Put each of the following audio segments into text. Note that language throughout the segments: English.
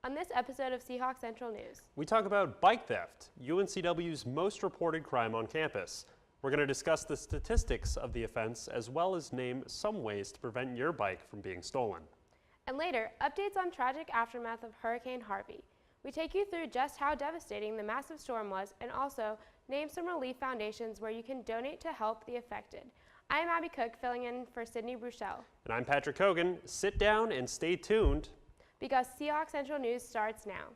On this episode of Seahawk Central News, we talk about bike theft, UNCW's most reported crime on campus. We're going to discuss the statistics of the offense as well as name some ways to prevent your bike from being stolen. And later, updates on tragic aftermath of Hurricane Harvey. We take you through just how devastating the massive storm was and also name some relief foundations where you can donate to help the affected. I am Abby Cook, filling in for Sydney Bouchelle. And I'm Patrick Cogan. Sit down and stay tuned, because Seahawk Central News starts now.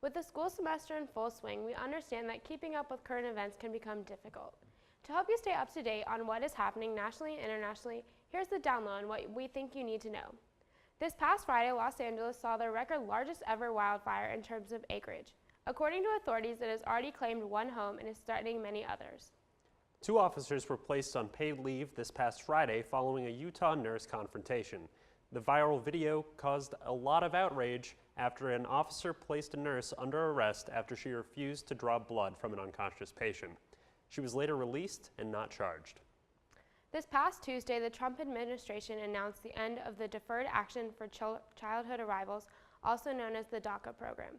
With the school semester in full swing, we understand that keeping up with current events can become difficult. To help you stay up to date on what is happening nationally and internationally, here's the download on what we think you need to know. This past Friday, Los Angeles saw their record largest ever wildfire in terms of acreage. According to authorities, it has already claimed one home and is threatening many others. 2 officers were placed on paid leave this past Friday following a Utah nurse confrontation. The viral video caused a lot of outrage after an officer placed a nurse under arrest after she refused to draw blood from an unconscious patient. She was later released and not charged. This past Tuesday, the Trump administration announced the end of the Deferred Action for Childhood Arrivals, also known as the DACA program.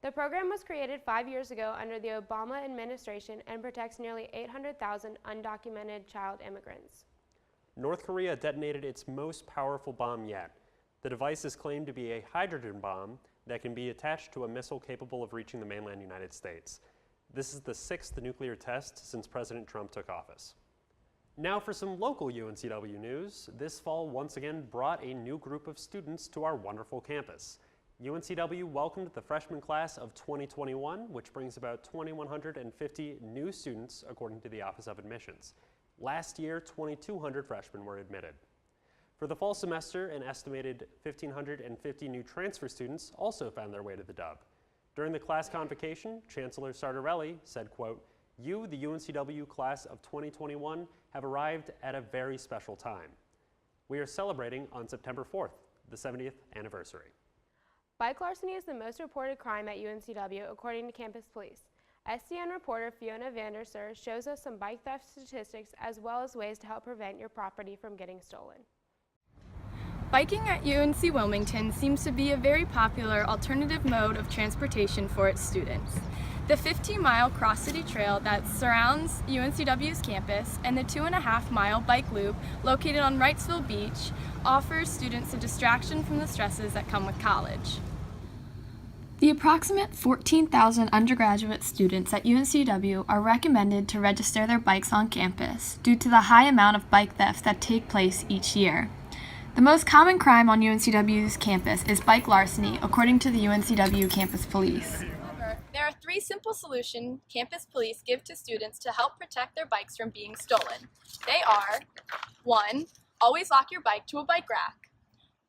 The program was created 5 years ago under the Obama administration and protects nearly 800,000 undocumented child immigrants. North Korea detonated its most powerful bomb yet. The device is claimed to be a hydrogen bomb that can be attached to a missile capable of reaching the mainland United States. This is the 6th nuclear test since President Trump took office. Now for some local UNCW news. This fall once again brought a new group of students to our wonderful campus. UNCW welcomed the freshman class of 2021, which brings about 2,150 new students according to the Office of Admissions. Last year, 2,200 freshmen were admitted. For the fall semester, an estimated 1,550 new transfer students also found their way to the Dub. During the class convocation, Chancellor Sartorelli said, quote, "You, the UNCW class of 2021, have arrived at a very special time. We are celebrating on September 4th, the 70th anniversary." Bike larceny is the most reported crime at UNCW, according to campus police. SCN reporter Fiona Vandersur shows us some bike theft statistics as well as ways to help prevent your property from getting stolen. Biking at UNC Wilmington seems to be a very popular alternative mode of transportation for its students. The 15-mile cross-city trail that surrounds UNCW's campus and the 2.5-mile bike loop located on Wrightsville Beach offers students a distraction from the stresses that come with college. The approximate 14,000 undergraduate students at UNCW are recommended to register their bikes on campus due to the high amount of bike thefts that take place each year. The most common crime on UNCW's campus is bike larceny, according to the UNCW campus police. There are 3 simple solutions campus police give to students to help protect their bikes from being stolen. They are: 1. Always lock your bike to a bike rack.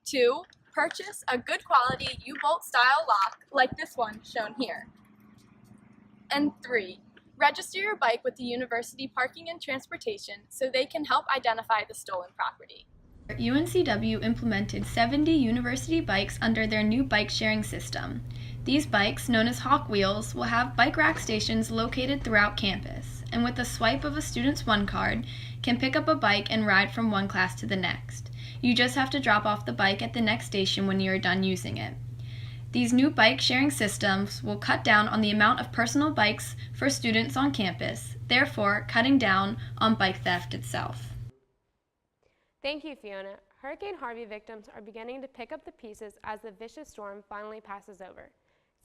2. Purchase a good quality U-bolt style lock like this one shown here. And 3. Register your bike with the University Parking and Transportation so they can help identify the stolen property. UNCW implemented 70 university bikes under their new bike sharing system. These bikes, known as Hawk Wheels, will have bike rack stations located throughout campus, and with a swipe of a student's One card, can pick up a bike and ride from one class to the next. You just have to drop off the bike at the next station when you are done using it. These new bike sharing systems will cut down on the amount of personal bikes for students on campus, therefore cutting down on bike theft itself. Thank you, Fiona. Hurricane Harvey victims are beginning to pick up the pieces as the vicious storm finally passes over.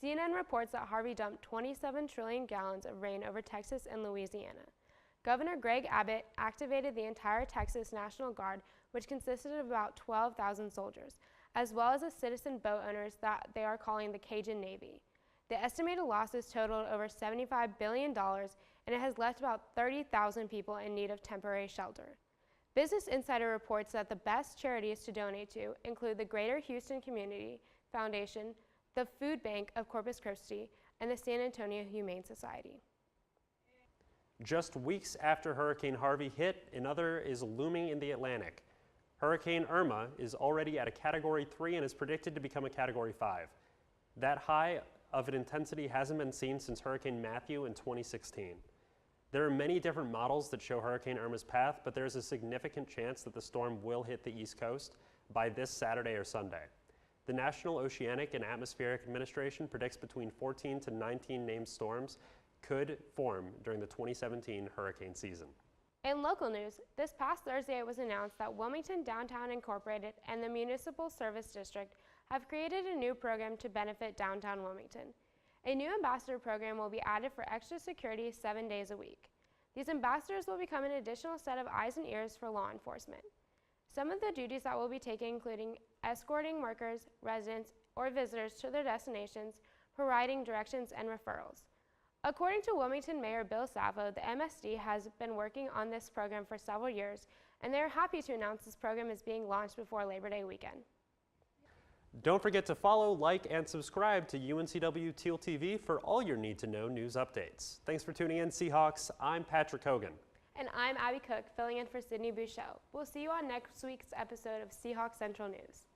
CNN reports that Harvey dumped 27 trillion gallons of rain over Texas and Louisiana. Governor Greg Abbott activated the entire Texas National Guard, which consisted of about 12,000 soldiers, as well as the citizen boat owners that they are calling the Cajun Navy. The estimated losses totaled over $75 billion, and it has left about 30,000 people in need of temporary shelter. Business Insider reports that the best charities to donate to include the Greater Houston Community Foundation, the Food Bank of Corpus Christi, and the San Antonio Humane Society. Just weeks after Hurricane Harvey hit, another is looming in the Atlantic. Hurricane Irma is already at a Category 3 and is predicted to become a Category 5. That high of an intensity hasn't been seen since Hurricane Matthew in 2016. There are many different models that show Hurricane Irma's path, but there's a significant chance that the storm will hit the East Coast by this Saturday or Sunday. The National Oceanic and Atmospheric Administration predicts between 14 to 19 named storms could form during the 2017 hurricane season. In local news, this past Thursday it was announced that Wilmington Downtown Incorporated and the Municipal Service District have created a new program to benefit downtown Wilmington. A new ambassador program will be added for extra security 7 days a week. These ambassadors will become an additional set of eyes and ears for law enforcement. Some of the duties that will be taken including escorting workers, residents, or visitors to their destinations, providing directions and referrals. According to Wilmington Mayor Bill Savo, the MSD has been working on this program for several years, and they are happy to announce this program is being launched before Labor Day weekend. Don't forget to follow, like, and subscribe to UNCW TealTV for all your need-to-know news updates. Thanks for tuning in, Seahawks. I'm Patrick Cogan. And I'm Abby Cook, filling in for Sydney Bouchelle. We'll see you on next week's episode of Seahawks Central News.